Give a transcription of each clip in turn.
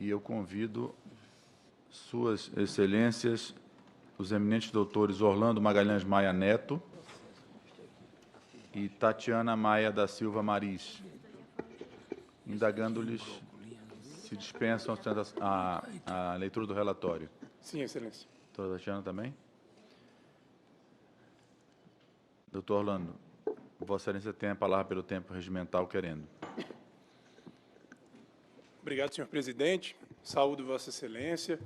e eu convido Suas Excelências, os eminentes doutores Orlando Magalhães Maia Neto e Tatiana Maia da Silva Maris, indagando-lhes se dispensam a leitura do relatório. Sim, Excelência. Doutora Tatiana também? Doutor Orlando, Vossa Excelência tem a palavra pelo tempo regimental querendo. Obrigado, senhor presidente. Saúdo Vossa Excelência,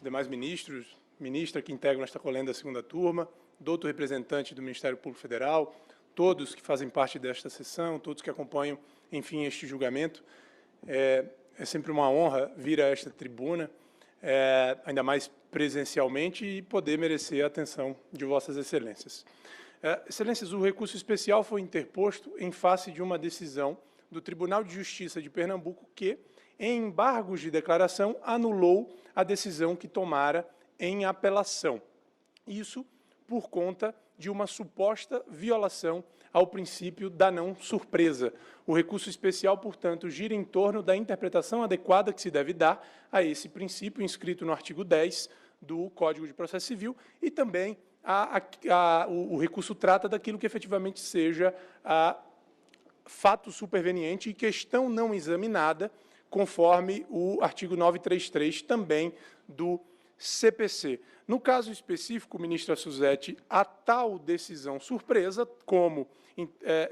demais ministros, ministra que integram esta colenda da segunda turma, doutor representante do Ministério Público Federal, todos que fazem parte desta sessão, todos que acompanham, enfim, este julgamento. É sempre uma honra vir a esta tribuna, ainda mais presencialmente, e poder merecer a atenção de Vossas Excelências. Excelências, o recurso especial foi interposto em face de uma decisão do Tribunal de Justiça de Pernambuco que, em embargos de declaração, anulou a decisão que tomara em apelação. Isso por conta de uma suposta violação ao princípio da não surpresa. O recurso especial, portanto, gira em torno da interpretação adequada que se deve dar a esse princípio inscrito no artigo 10 do Código de Processo Civil e também o recurso trata daquilo que efetivamente seja fato superveniente e questão não examinada, conforme o artigo 933 também do CPC. No caso específico, ministra Suzete, a tal decisão surpresa, como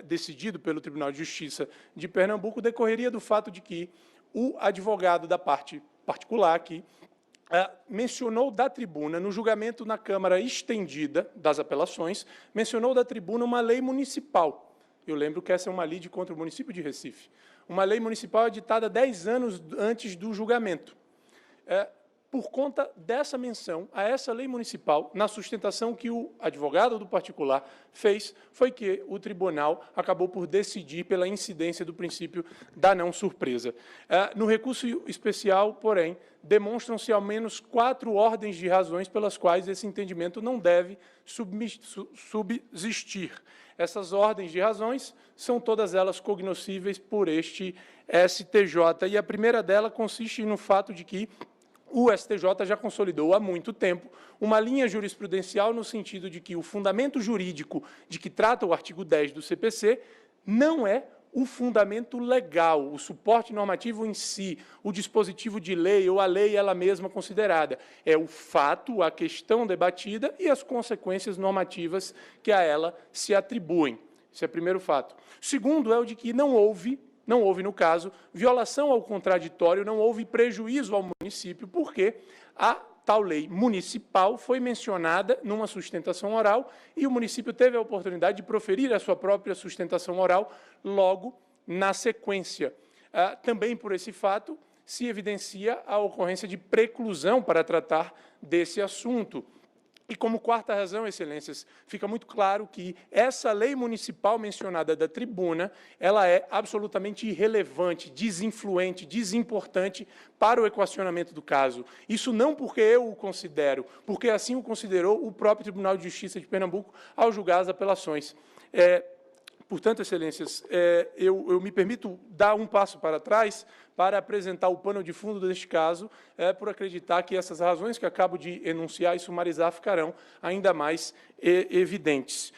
decidido pelo Tribunal de Justiça de Pernambuco, decorreria do fato de que o advogado da parte particular aqui mencionou da tribuna, no julgamento na Câmara Estendida das Apelações, mencionou da tribuna uma lei municipal. Eu lembro que essa é uma lide contra o município de Recife. Uma lei municipal editada 10 anos antes do julgamento. Por conta dessa menção a essa lei municipal, na sustentação que o advogado do particular fez, foi que o tribunal acabou por decidir pela incidência do princípio da não surpresa. No recurso especial, porém, demonstram-se ao menos 4 ordens de razões pelas quais esse entendimento não deve subsistir. Essas ordens de razões são todas elas cognoscíveis por este STJ, e a primeira delas consiste no fato de que o STJ já consolidou há muito tempo uma linha jurisprudencial no sentido de que o fundamento jurídico de que trata o artigo 10 do CPC não é o fundamento legal, o suporte normativo em si, o dispositivo de lei ou a lei ela mesma considerada. É o fato, a questão debatida e as consequências normativas que a ela se atribuem. Esse é o primeiro fato. O segundo é o de que não houve, no caso, violação ao contraditório, não houve prejuízo ao município, porque a tal lei municipal foi mencionada numa sustentação oral e o município teve a oportunidade de proferir a sua própria sustentação oral logo na sequência. Também por esse fato se evidencia a ocorrência de preclusão para tratar desse assunto. E como quarta razão, Excelências, fica muito claro que essa lei municipal mencionada da tribuna, ela é absolutamente irrelevante, desinfluente, desimportante para o equacionamento do caso. Isso não porque eu o considero, porque assim o considerou o próprio Tribunal de Justiça de Pernambuco ao julgar as apelações. Portanto, Excelências, eu me permito dar um passo para trás para apresentar o pano de fundo deste caso, por acreditar que essas razões que acabo de enunciar e sumarizar ficarão ainda mais evidentes.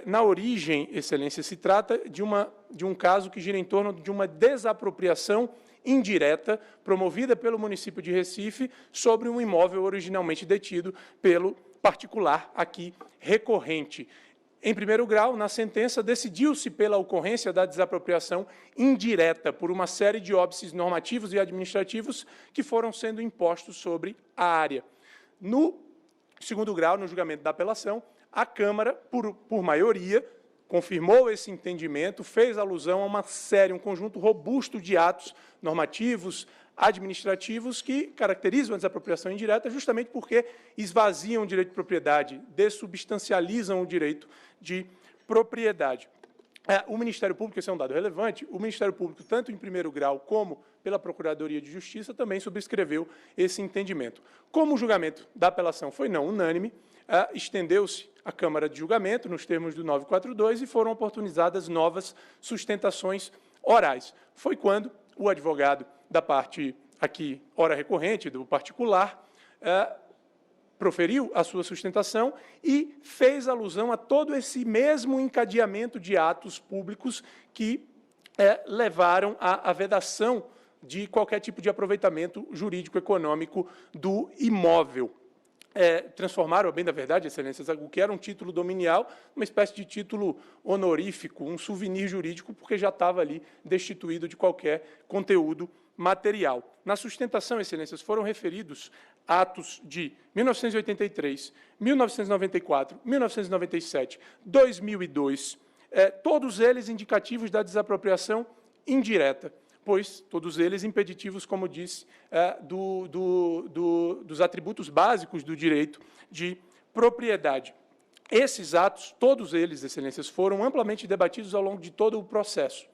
Na origem, Excelência, se trata de um caso que gira em torno de uma desapropriação indireta promovida pelo município de Recife sobre um imóvel originalmente detido pelo particular aqui recorrente. Em primeiro grau, na sentença, decidiu-se pela ocorrência da desapropriação indireta por uma série de óbices normativos e administrativos que foram sendo impostos sobre a área. No segundo grau, no julgamento da apelação, a Câmara, por maioria, confirmou esse entendimento, fez alusão a uma série, um conjunto robusto de atos normativos, administrativos que caracterizam a desapropriação indireta justamente porque esvaziam o direito de propriedade, dessubstancializam o direito de propriedade. O Ministério Público, esse é um dado relevante, o Ministério Público, tanto em primeiro grau como pela Procuradoria de Justiça, também subscreveu esse entendimento. Como o julgamento da apelação foi não unânime, estendeu-se a Câmara de Julgamento, nos termos do 942, e foram oportunizadas novas sustentações orais. Foi quando o advogado da parte aqui, ora recorrente, do particular, proferiu a sua sustentação e fez alusão a todo esse mesmo encadeamento de atos públicos que levaram à vedação de qualquer tipo de aproveitamento jurídico-econômico do imóvel. Transformaram, bem da verdade, Excelências, o que era um título dominial, uma espécie de título honorífico, um souvenir jurídico, porque já estava ali destituído de qualquer conteúdo material. Na sustentação, Excelências, foram referidos atos de 1983, 1994, 1997, 2002, todos eles indicativos da desapropriação indireta, pois todos eles impeditivos, como disse, dos atributos básicos do direito de propriedade. Esses atos, todos eles, Excelências, foram amplamente debatidos ao longo de todo o processo.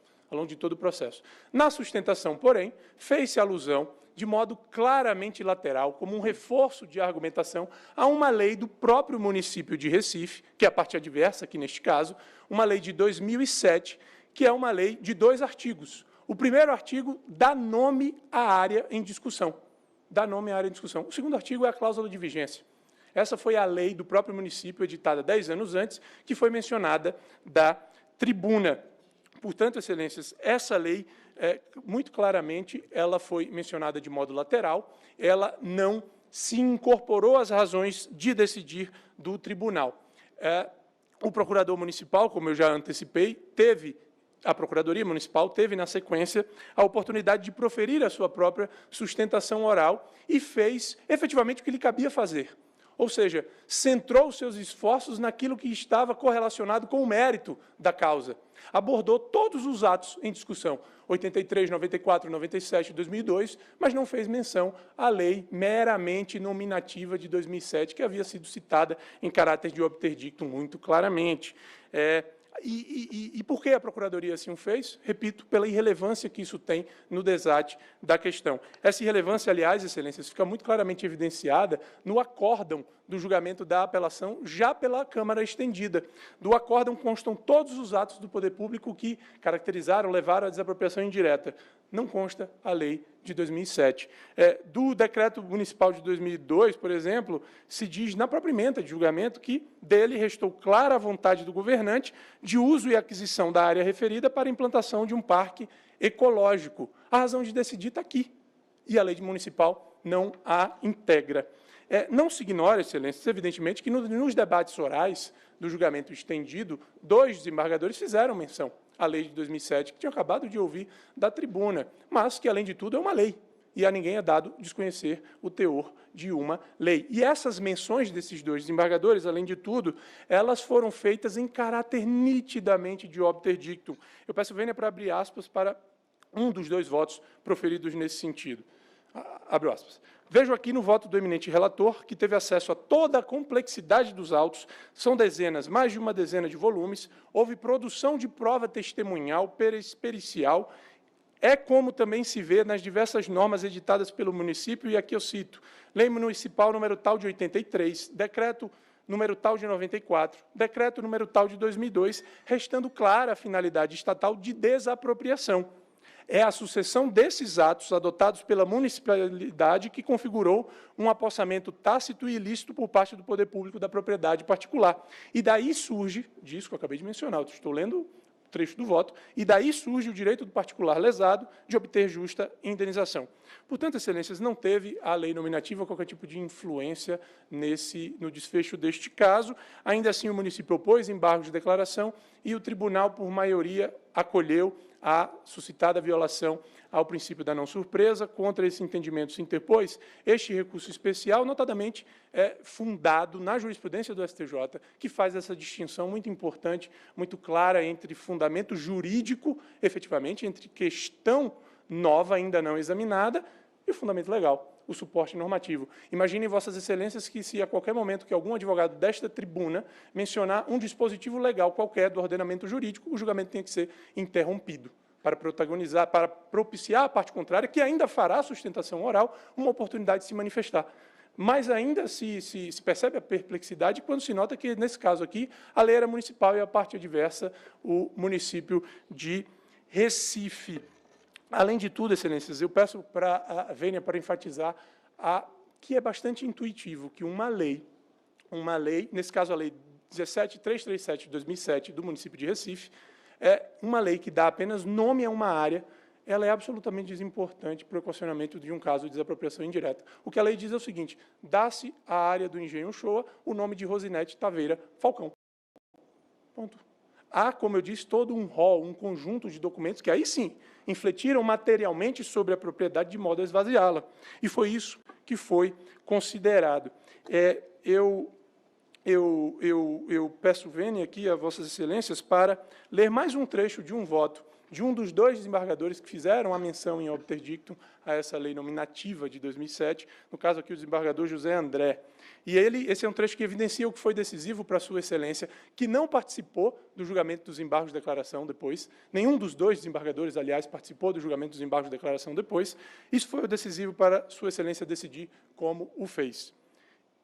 Na sustentação, porém, fez-se alusão, de modo claramente lateral, como um reforço de argumentação, a uma lei do próprio município de Recife, que é a parte adversa aqui neste caso, uma lei de 2007, que é uma lei de 2 artigos. O primeiro artigo dá nome à área em discussão. O segundo artigo é a cláusula de vigência. Essa foi a lei do próprio município, editada 10 anos antes, que foi mencionada da tribuna. Portanto, Excelências, essa lei, muito claramente, ela foi mencionada de modo lateral, ela não se incorporou às razões de decidir do tribunal. O procurador municipal, como eu já antecipei, a Procuradoria Municipal teve, na sequência, a oportunidade de proferir a sua própria sustentação oral e fez, efetivamente, o que lhe cabia fazer. Ou seja, centrou os seus esforços naquilo que estava correlacionado com o mérito da causa. Abordou todos os atos em discussão, 83, 94, 97, 2002, mas não fez menção à lei meramente nominativa de 2007, que havia sido citada em caráter de obter dictum muito claramente. E por que a Procuradoria assim o fez? Repito, pela irrelevância que isso tem no desate da questão. Essa irrelevância, aliás, Excelências, fica muito claramente evidenciada no acórdão do julgamento da apelação, já pela Câmara estendida. Do acórdão constam todos os atos do poder público que caracterizaram, levaram à desapropriação indireta. Não consta a lei de 2007. Do decreto municipal de 2002, por exemplo, se diz na própria ementa de julgamento que dele restou clara a vontade do governante de uso e aquisição da área referida para a implantação de um parque ecológico. A razão de decidir está aqui, e a lei municipal não a integra. Não se ignora, Excelências, evidentemente, que nos debates orais do julgamento estendido, 2 desembargadores fizeram menção à lei de 2007, que tinham acabado de ouvir da tribuna, mas que, além de tudo, é uma lei, e a ninguém é dado desconhecer o teor de uma lei. E essas menções desses 2 desembargadores, além de tudo, elas foram feitas em caráter nitidamente de obter dictum. Eu peço vênia para abrir aspas para um dos 2 votos proferidos nesse sentido. Abro aspas. Vejo aqui no voto do eminente relator, que teve acesso a toda a complexidade dos autos, são dezenas, mais de uma dezena de volumes, houve produção de prova testemunhal, pericial, como também se vê nas diversas normas editadas pelo município, e aqui eu cito, Lei Municipal número tal de 83, Decreto número tal de 94, Decreto número tal de 2002, restando clara a finalidade estatal de desapropriação. É a sucessão desses atos adotados pela municipalidade que configurou um apossamento tácito e ilícito por parte do poder público da propriedade particular. E daí surge, disso que eu acabei de mencionar, eu estou lendo o trecho do voto, e daí surge o direito do particular lesado de obter justa indenização. Portanto, Excelências, não teve a lei nominativa qualquer tipo de influência no desfecho deste caso. Ainda assim, o município opôs embargo de declaração e o tribunal, por maioria, acolheu a suscitada violação ao princípio da não surpresa. Contra esse entendimento se interpôs este recurso especial, notadamente fundado na jurisprudência do STJ, que faz essa distinção muito importante, muito clara entre fundamento jurídico, efetivamente, entre questão nova, ainda não examinada, e o fundamento legal, o suporte normativo. Imaginem, Vossas Excelências, que se a qualquer momento que algum advogado desta tribuna mencionar um dispositivo legal qualquer do ordenamento jurídico, o julgamento tem que ser interrompido para protagonizar, para propiciar a parte contrária, que ainda fará a sustentação oral, uma oportunidade de se manifestar. Mas ainda se percebe a perplexidade quando se nota que, nesse caso aqui, a lei era municipal e a parte adversa, o município de Recife. Além de tudo, excelências, eu peço para a Vênia para enfatizar que é bastante intuitivo que uma lei, nesse caso a Lei 17337 de 2007 do município de Recife, é uma lei que dá apenas nome a uma área, ela é absolutamente desimportante para o equacionamento de um caso de desapropriação indireta. O que a lei diz é o seguinte: dá-se à área do Engenho Shoa o nome de Rosinete Taveira Falcão. Ponto. Há, como eu disse, todo um rol, um conjunto de documentos que aí sim infletiram materialmente sobre a propriedade de modo a esvaziá-la. E foi isso que foi considerado. Eu peço, Vênia, aqui a Vossas Excelências para ler mais um trecho de um voto de um dos dois desembargadores que fizeram a menção em obter dictum a essa lei nominativa de 2007, no caso aqui o desembargador José André. E esse é um trecho que evidencia o que foi decisivo para Sua Excelência, que não participou do julgamento dos embargos de declaração depois, nenhum dos dois desembargadores, aliás, participou do julgamento dos embargos de declaração depois. Isso foi o decisivo para Sua Excelência decidir como o fez.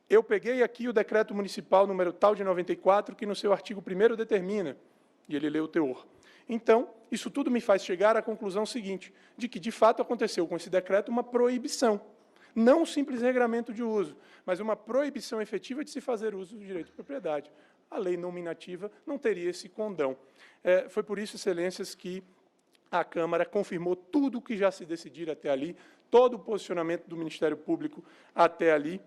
Eu peguei aqui o decreto municipal número tal de 94, que no seu artigo 1º determina, e ele lê o teor. Então, isso tudo me faz chegar à conclusão seguinte, de que, de fato, aconteceu com esse decreto uma proibição, não um simples regramento de uso, mas uma proibição efetiva de se fazer uso do direito de propriedade. A lei nominativa não teria esse condão. Foi por isso, excelências, que a Câmara confirmou tudo o que já se decidira até ali, todo o posicionamento do Ministério Público até ali.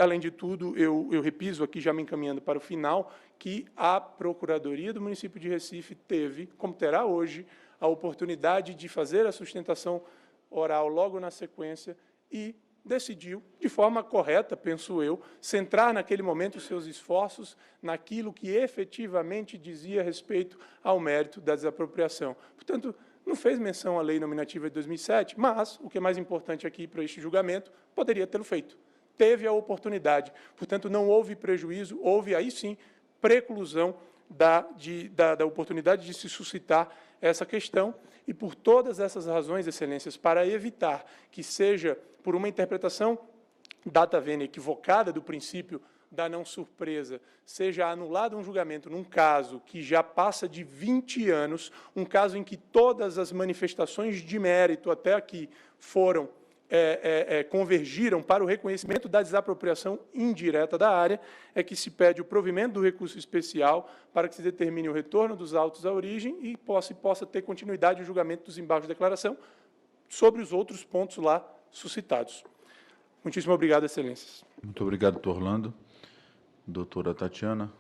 Além de tudo, eu repiso aqui, já me encaminhando para o final, que a Procuradoria do município de Recife teve, como terá hoje, a oportunidade de fazer a sustentação oral logo na sequência e decidiu, de forma correta, penso eu, centrar naquele momento os seus esforços naquilo que efetivamente dizia respeito ao mérito da desapropriação. Portanto, não fez menção à lei nominativa de 2007, mas, o que é mais importante aqui para este julgamento, poderia tê-lo feito. Teve a oportunidade. Portanto, não houve prejuízo, houve, aí sim, preclusão da oportunidade de se suscitar essa questão, e por todas essas razões, excelências, para evitar que seja, por uma interpretação data vênia equivocada do princípio da não surpresa, seja anulado um julgamento num caso que já passa de 20 anos, um caso em que todas as manifestações de mérito até aqui foram convergiram para o reconhecimento da desapropriação indireta da área, é que se pede o provimento do recurso especial para que se determine o retorno dos autos à origem e possa ter continuidade o julgamento dos embargos de declaração sobre os outros pontos lá suscitados. Muitíssimo obrigado, excelências. Muito obrigado, doutor Orlando. Doutora Tatiana.